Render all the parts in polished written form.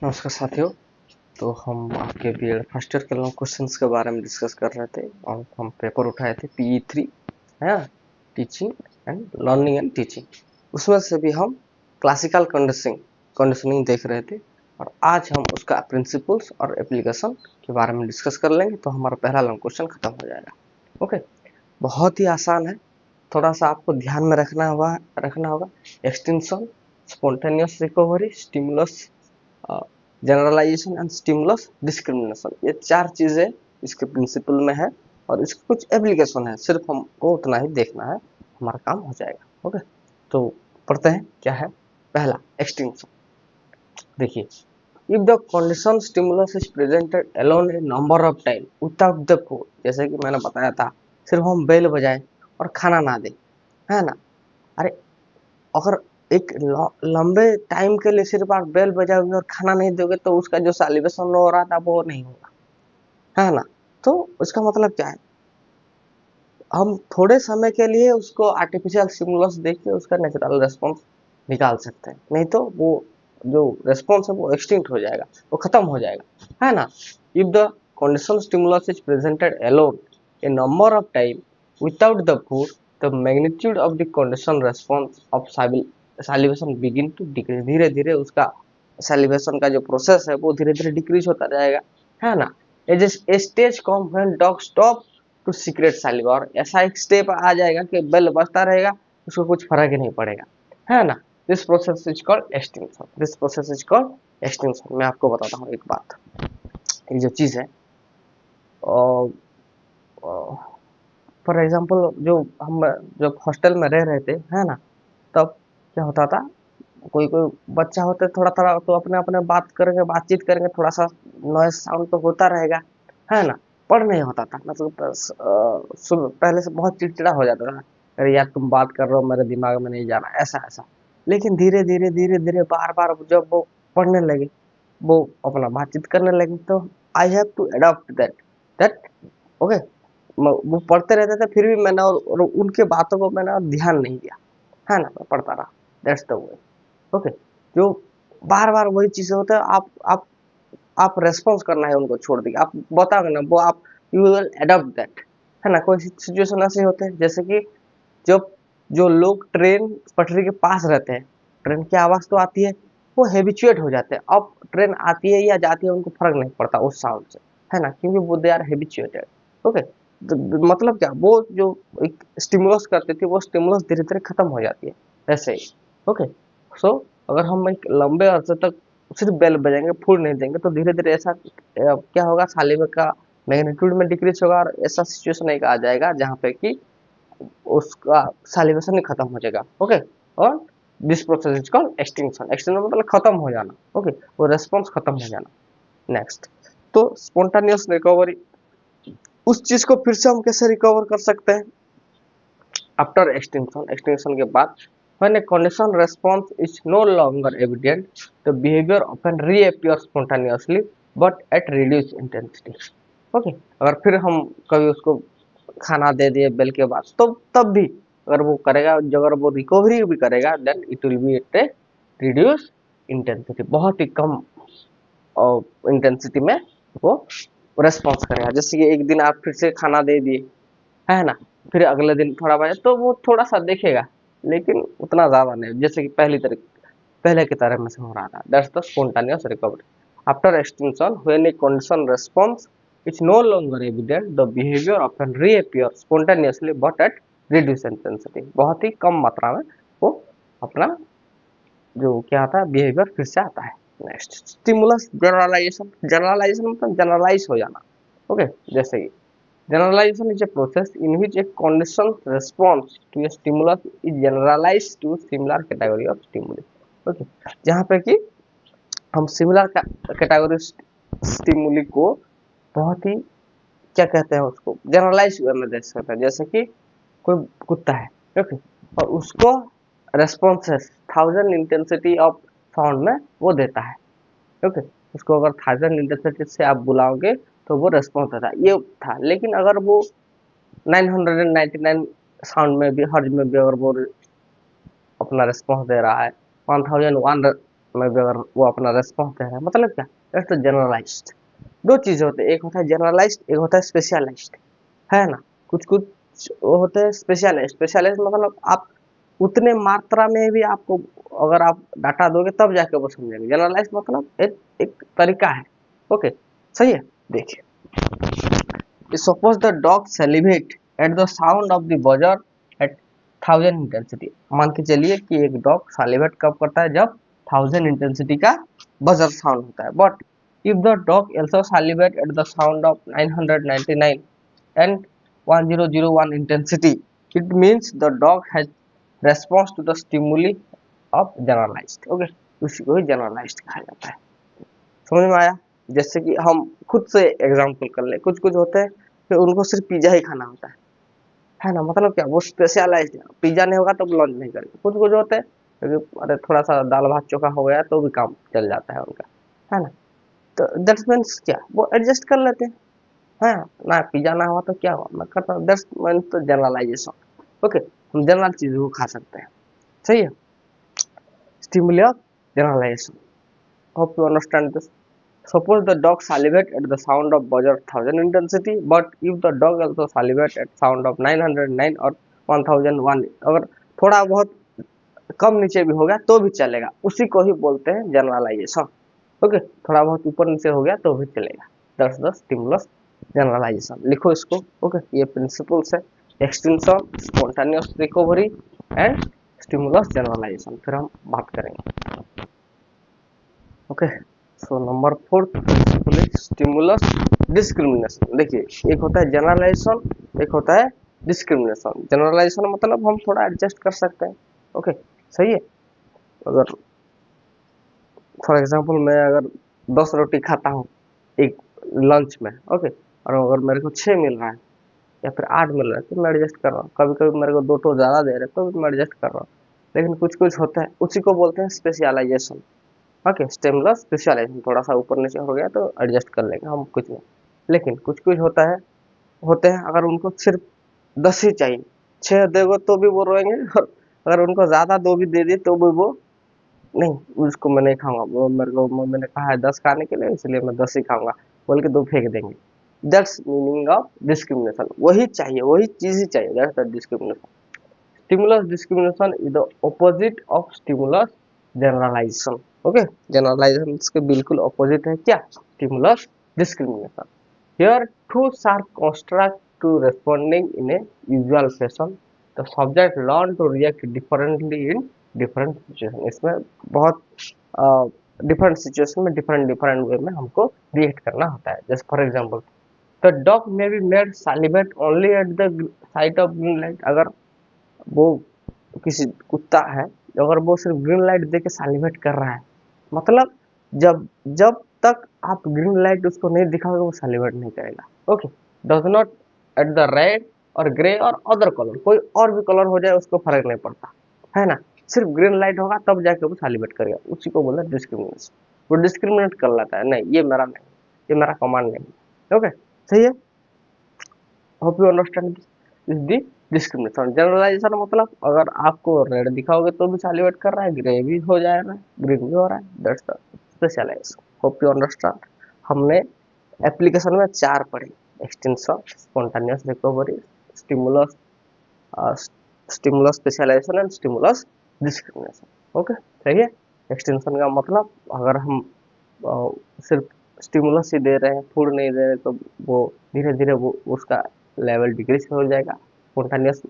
नमस्कार साथियों। तो हम आपके बीएड फर्स्ट ईयर के लॉन्ग क्वेश्चंस के बारे में डिस्कस कर रहे थे और हम पेपर उठाए थे PE3 है, teaching and learning and teaching. उसमें से भी हम क्लासिकल कंडीशनिंग देख रहे थे और आज हम उसका प्रिंसिपल्स और एप्लीकेशन के बारे में डिस्कस कर लेंगे। तो हमारा पहला लॉन्ग क्वेश्चन खत्म हो जाएगा। ओके, बहुत ही आसान है, थोड़ा सा आपको ध्यान में रखना होगा। Extension, spontaneous recovery, stimulus, generalization and stimulus, discrimination, ये चार चीजें इसके प्रिंसिपल में है और इसके कुछ एप्लीकेशन है। सिर्फ हमको उतना ही देखना है, हमारा काम हो जाएगा। ओके, तो पढ़ते हैं क्या है। पहला, एक्सटेंशन। देखिए, if the condition stimulus is presented alone a number of time without the food, जैसे कि मैंने बताया था, सिर्फ हम बेल बजाएं और खाना ना दें, है ना। अरे, अगर एक लंबे टाइम के लिए सिर्फ आप बेल बजाओगे और खाना नहीं दोगे तो उसका जो सैलिवेशन हो रहा था वो नहीं होगा, है ना। तो उसका मतलब क्या है, हम थोड़े समय के लिए उसको आर्टिफिशियल स्टिमुलस देके उसका नेचुरल रेस्पॉन्स निकाल सकते हैं, नहीं तो वो जो रेस्पॉन्स है वो एक्सटिंक्ट हो जाएगा, वो खत्म हो जाएगा, है ना। If the condition stimulus is presented alone a number of time without the food, the magnitude of the condition response of salivation begin to decrease. धीरे धीरे उसका सैलिवेशन का जो प्रोसेस है वो धीरे धीरे डिक्रीज होता जाएगा, है ना। A stage come when dog stop to secrete saliva, और ऐसा एक स्टेप आ जाएगा कि बेल बजता रहेगा, उसको कुछ फर्क ही नहीं पड़ेगा, है ना। This process is called extinction. This process is called extinction. मैं आपको बताता हूँ एक बात, ये जो चीज है, फॉर एग्जाम्पल, जो हम जब हॉस्टल में रह रहे थे, है ना, तब क्या होता था, कोई कोई बच्चा होते थोड़ा थोड़ा तो अपने अपने बातचीत करेंगे, थोड़ा सा नॉइस साउंड तो होता रहेगा, है ना। पर नहीं होता था, मतलब पहले से बहुत चिड़चिड़ा हो जाता था। अरे यार, तुम बात कर रहे हो, मेरे दिमाग में नहीं जाना, ऐसा ऐसा। लेकिन धीरे धीरे बार बार जब वो पढ़ने लगे, वो अपना बातचीत करने लगे, तो I have to adopt that okay. वो पढ़ते रहते थे, फिर भी मैंने और उनके बातों को मैंने और ध्यान नहीं दिया, है ना, मैं पढ़ता रहा। That's the way. ओके, जो बार बार वही चीजें होता है, आप रेस्पॉन्स करना है, उनको छोड़ देंगे, आप बताओगे ना, वो आप यू विल अडॉप्ट दैट, है ना। कोई सिचुएशन ऐसे होते हैं, जैसे कि जब जो लोग ट्रेन पटरी के पास रहते हैं, ट्रेन की आवाज तो आती है, वो हैबिचुएट हो जाते हैं। अब ट्रेन आती है या जाती है उनको फर्क नहीं पड़ता उस साउंड से, है ना, क्योंकि वो दे आर हैबिचुएटेड। ओके, मतलब क्या, वो जो एक स्टिमुलस करते थे, वो स्टिमुलस धीरे धीरे खत्म हो जाती है, ऐसे ही। ओके, सो अगर हम एक लंबे अरसे तक सिर्फ बेल बजाएंगे, फूड नहीं देंगे, तो धीरे धीरे ऐसा क्या होगा, सालिवा का मैग्नीट्यूड में डिक्रीज होगा और ऐसा सिचुएशन एक आ जाएगा जहाँ पे कि उसका सैलिवेशन ही खत्म हो जाएगा। ओके, और this process is called extinction. Extinction मतलब खत्म हो जाना। ओके, वो रेस्पॉन्स खत्म हो जाना। नेक्स्ट, तो स्पॉन्टानियस रिकवरी, उस चीज को फिर से हम कैसे रिकवर कर सकते हैं आफ्टर एक्सटिंक्शन। एक्सटिंक्शन के बाद, when a condition response is no longer evident, the behavior often reappears spontaneously but at reduced intensity. Okay, अगर फिर हम कभी उसको खाना दे दिए बेल के बाद, तो तब भी अगर वो करेगा, अगर वो रिकवरी भी करेगा, then it will be at a reduce intensity, बहुत ही कम इंटेंसिटी में वो रेस्पॉन्स करेगा। जैसे कि एक दिन आप फिर से खाना दे दिए, है ना, फिर अगले दिन थोड़ा बजे तो वो थोड़ा सा देखेगा, लेकिन उतना ज्यादा नहीं, जैसे कि पहले की तरह में से हो रहा था। That's the spontaneous recovery after extension. When a condition response is no longer evident, the behaviour often reappear spontaneously but at reduce intensity. बहुत ही कम मात्रा में वो अपना जो क्या आता है बिहेवियर फिर से आता है। Next, stimulus generalization. जनरलाइजेशन मतलब जनरलाइज हो जाना। ओके, जैसे कि generalization is a process in which a conditioned response to a stimulus is generalized to similar category of stimuli. Okay, जहाँ पे कि हम सिमिलर कैटेगरी स्टिमुली को बहुत ही, क्या कहते हैं, उसको जनरलाइज वे में देख सकते हैं। जैसे कि कोई कुत्ता है, ओके, और उसको रेस्पॉन्सेस 1000 इंटेंसिटी ऑफ साउंड में वो देता है। ओके, उसको अगर 1000 इंटेंसिटी से आप बुलाओगे तो वो रेस्पॉन्स देता है, ये था। लेकिन अगर वो 999 साउंड में भी, हर्ज में भी अगर वो अपना रिस्पॉन्स दे रहा है, 1001 में भी अगर वो अपना रेस्पॉन्स दे रहा है, मतलब क्या, दैट्स द जनरलाइज्ड। दो चीजें होते हैं, एक होता है जनरलाइज्ड, एक होता है स्पेशलाइज्ड, है ना। कुछ कुछ वो होते हैं स्पेशलाइज्ड। स्पेशलाइज्ड मतलब आप उतने मात्रा में भी आपको अगर आप डाटा दोगे तब जाके वो समझेंगे। जनरलाइज मतलब एक तरीका है। ओके, सही है। देखिए, suppose the dog celebrate at the sound of the buzzer at 1000 intensity. मान के चलिए कि एक डॉग सेलिब्रेट कब करता है, जब 1000 इंटेंसिटी का बजर साउंड होता है। But if the dog also salivate at the sound of 999 and 1001 intensity, it means the dog has response to the stimuli of generalized। Okay, उसी को ही जनरलाइज्ड कहा जाता है। समझ में आया। जैसे कि हम खुद से एग्जांपल कर ले, कुछ कुछ होते हैं कि उनको सिर्फ पिज्जा ही खाना होता है ना, मतलब क्या, वो स्पेशलाइज्ड है, पिज्जा नहीं होगा तो लॉन्च नहीं करेंगे। कुछ कुछ होते हैं अरे थोड़ा सा दाल भात चोखा हो गया तो भी काम चल जाता है उनका, है ना। तो दैट्स मीन्स क्या, वो एडजस्ट कर लेते हैं। हाँ, ना पिज्जा ना हुआ तो क्या हुआ, मैं करता हूँ, दैट्स मीन्स तो जनरलाइजेशन। ओके, हम जनरल चीजों को खा सकते हैं, सही है। Stimuli of generalization, hope you understand this। Suppose the dog salivate at the sound of buzzer 1000 intensity, but if the dog also salivate at sound of 909 or 1001, अगर थोड़ा बहुत कम नीचे भी हो गया तो भी चलेगा, उसी को ही बोलते हैं जनरलाइजेशन। ओके, थोड़ा बहुत ऊपर नीचे हो गया तो भी चलेगा, दैट्स द स्टिमुलस जनरलाइजेशन। लिखो इसको। ओके, ये प्रिंसिपल्स है, extension, spontaneous recovery and stimulus generalization, फिर हम बात करेंगे। Okay, so number 4 principle is stimulus discrimination. देखिए, एक होता है जनरलाइजेशन, एक होता है डिस्क्रिमिनेशन। जनरलाइजेशन मतलब हम थोड़ा एडजस्ट कर सकते हैं। ओके, सही है। अगर फॉर एग्जांपल मैं अगर 10 रोटी खाता हूँ एक लंच में, ओके, और अगर मेरे को 6 मिल रहा है या फिर 8 मिल रहा है तो मैं एडजस्ट कर रहा हूँ। कभी कभी मेरे को 2 तो ज्यादा दे रहे हैं तो भी मैं एडजस्ट कर रहा हूँ। लेकिन कुछ कुछ होता है, उसी को बोलते हैं स्पेशलाइजेशन। ओके, स्टिमुलस स्पेशलाइजेशन, थोड़ा सा ऊपर नीचे हो गया तो एडजस्ट कर लेंगे हम, कुछ नहीं। लेकिन कुछ कुछ होता है, होते हैं अगर उनको सिर्फ 10 ही चाहिए, 6 दोगे तो भी वो रोएंगे, और अगर उनको ज्यादा दो भी दे दिए तो भी वो नहीं, उसको मैं नहीं खाऊंगा, वो मेरे को मैंने कहा है 10 खाने के लिए इसलिए मैं 10 ही खाऊंगा बोल के 2 फेंक देंगे। That's meaning of discrimination. वही चाहिए, वही चीज ही चाहिए, that's the discrimination. Stimulus discrimination is the opposite of stimulus generalization. Okay, generalization के बिल्कुल ऑपोजिट है क्या, stimulus discrimination. Here two are construct to responding in a usual fashion, the subject learn to react differently in different situation। इसमें बहुत different situation में different different way में हमको react करना होता है। जैसे for example, the dog may be made salivate only at the sight of green light. अगर वो किसी कुत्ता है, अगर वो सिर्फ ग्रीन लाइट देके सालिवेट कर रहा है, मतलब जब जब तक आप ग्रीन लाइट उसको नहीं दिखाओगे वो सालिवेट नहीं करेगा। Okay, does not at the red और ग्रे और अदर कलर, कोई और भी कलर हो जाए उसको फर्क नहीं पड़ता, है ना। सिर्फ ग्रीन लाइट होगा तब जाके वो सालिवेट करेगा, उसी को बोला डिस्क्रिमिनेशन। वो डिस्क्रिमिनेट कर लेता है, नहीं ये मेरा नहीं, ये मेरा कमांड नहीं। ओके, सही है। Hope you understand this is the discrimination. Generalization मतलब अगर आपको रेड दिखाओगे तो भी सैल्यूएट कर रहा है, ग्रे भी हो जाएगा, ग्रीन भी हो रहा है, that's the specialization. Hope you understand. हमने एप्लीकेशन में 4 पढ़े, extension, spontaneous recovery, stimulus, stimulus specialization and stimulus discrimination. Okay, सही है। एक्सटेंशन का मतलब अगर हम सिर्फ स्टिमुलस ही दे रहे हैं, फूड नहीं दे रहे, तो वो धीरे धीरे वो उसका लेवल डिक्रीज हो जाएगा। स्पॉन्टानियस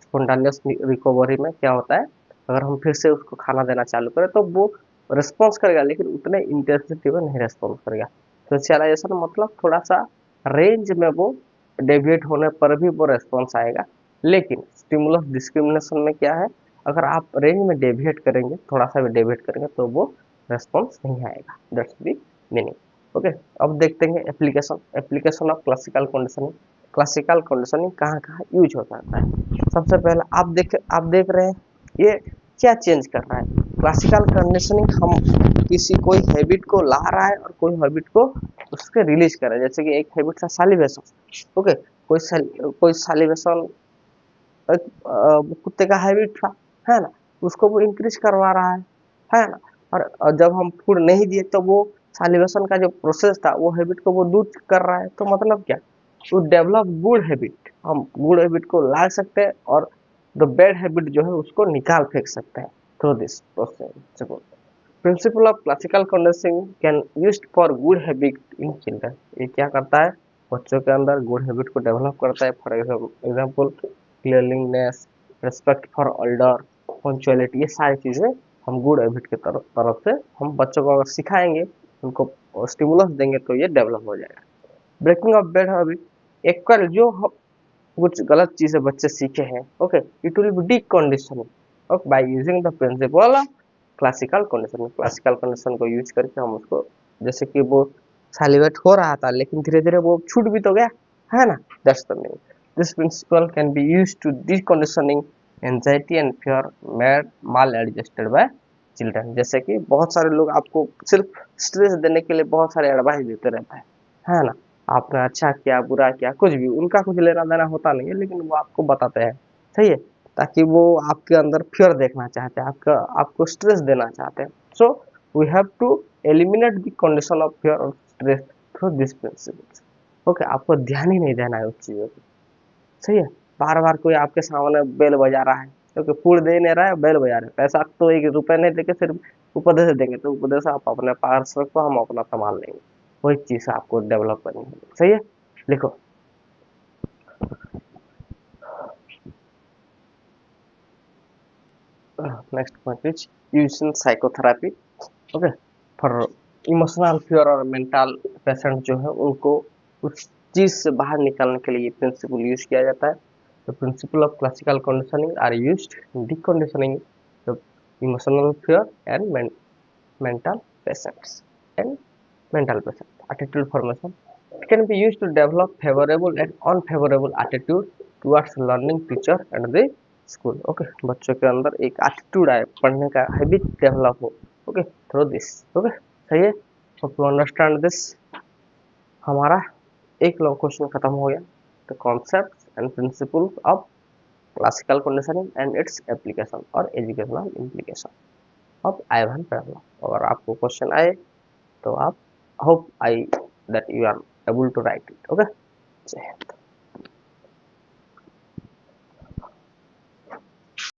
स्पॉन्टानियस रिकवरी में क्या होता है, अगर हम फिर से उसको खाना देना चालू करें तो वो रिस्पॉन्स करेगा लेकिन उतने इंटेंसिटी में नहीं रिस्पॉन्स करेगा। स्पेशलाइजेशन मतलब थोड़ा सा रेंज में वो डेविएट होने पर भी वो रिस्पॉन्स आएगा। लेकिन स्टिमुलस डिस्क्रिमिनेशन में क्या है, अगर आप रेंज में डेविएट करेंगे, थोड़ा सा भी डेविएट करेंगे तो वो रिस्पॉन्स नहीं आएगा, दैट्स द मीनिंग। ओके, अब देखते हैं application. Application of classical conditioning. Classical conditioning कहाँ कहाँ यूज होता है। सबसे पहले आप देख रहे हैं ये क्या चेंज कर रहा है। क्लासिकल कंडीशनिंग हम किसी कोई हैबिट को ला रहा है और कोई हैबिट को उसके रिलीज कर रहा है। जैसे कि एक हैबिट था सालिवेशन। ओके, कोई सालिवेशन कुत्ते का हैबिट था, है ना, उसको वो इंक्रीज करवा रहा है ना। और जब हम फूड नहीं दिए तो वो सालिवेशन का जो प्रोसेस था वो हैबिट को वो दूर कर रहा है, तो मतलब क्या, टू डेवलप गुड हैबिट, हम गुड हैबिट को ला सकते हैं और द बैड हैबिट जो है उसको निकाल फेंक सकते हैं through this process. Principal of classical conditioning can used for good habit in children, ये क्या करता है, बच्चों के अंदर गुड हैबिट को डेवलप करता है। For example cleanliness, respect for elder, punctuality, ये सारी चीजें हम गुड हैबिट की तरफ से हम बच्चों को अगर सिखाएंगे, उनको स्टिमुलस देंगे तो ये डेवलप हो जाएगा। ब्रेकिंग ऑफ बैड हैबिट, एक बार जो कुछ गलत चीजें बच्चे सीखे हैं, okay, it will be deconditioning okay by using the principle of classical condition. Classical condition को यूज करके हम उसको, जैसे कि वो सैलिवेट हो रहा था लेकिन धीरे धीरे वो छूट भी तो गया, है ना, that's the meaning. This principle can be used to deconditioning anxiety and fear made maladjusted by children. जैसे कि बहुत सारे लोग आपको सिर्फ स्ट्रेस देने के लिए बहुत सारे एडवाइस देते रहता है ना, आपने अच्छा किया बुरा किया कुछ भी, उनका कुछ लेना देना होता नहीं है, लेकिन वो आपको बताते हैं, सही है, ताकि वो आपके अंदर फियर देखना चाहते हैं, आपको स्ट्रेस देना चाहते हैं। So we have to eliminate the condition of fear और stress through this principles. Okay, आपको ध्यान ही नहीं देना है उस चीजों को, सही है। बार बार कोई आपके सामने बेल बजा रहा है, क्योंकि फूड दे नहीं रहा है, बेल बजा रहा है, पैसा तो 1 रुपए नहीं देके सिर्फ उपदेश देंगे, तो उपदेश आप अपने पास रखो, हम अपना संभाल लेंगे, वही चीज आपको डेवलप करनी है, सही है। लिखो, next point is use in psychotherapy, okay, for emotional fear और मेंटल पेशेंट जो है उनको उस चीज से बाहर निकालने के लिए प्रिंसिपल यूज किया जाता है। The principle of classical conditioning are used in deconditioning the emotional fear and mental patients and mental patients attitude formation. It can be used to develop favorable and unfavorable attitude towards learning teacher and the school. Okay, बच्चों के अंदर एक attitude आए, पढ़ने का habit develop हो, okay, through this, okay, सही है। Hope you understand this. हमारा एक लॉन्ग क्वेश्चन खत्म हो गया, the concept and principles of classical conditioning and its application और एजुकेशनल इम्प्लीकेशन। अब आइवन पैराग्राफ, अगर आपको क्वेश्चन आए तो आप hope I that you are able to write it, okay. जय हिंद।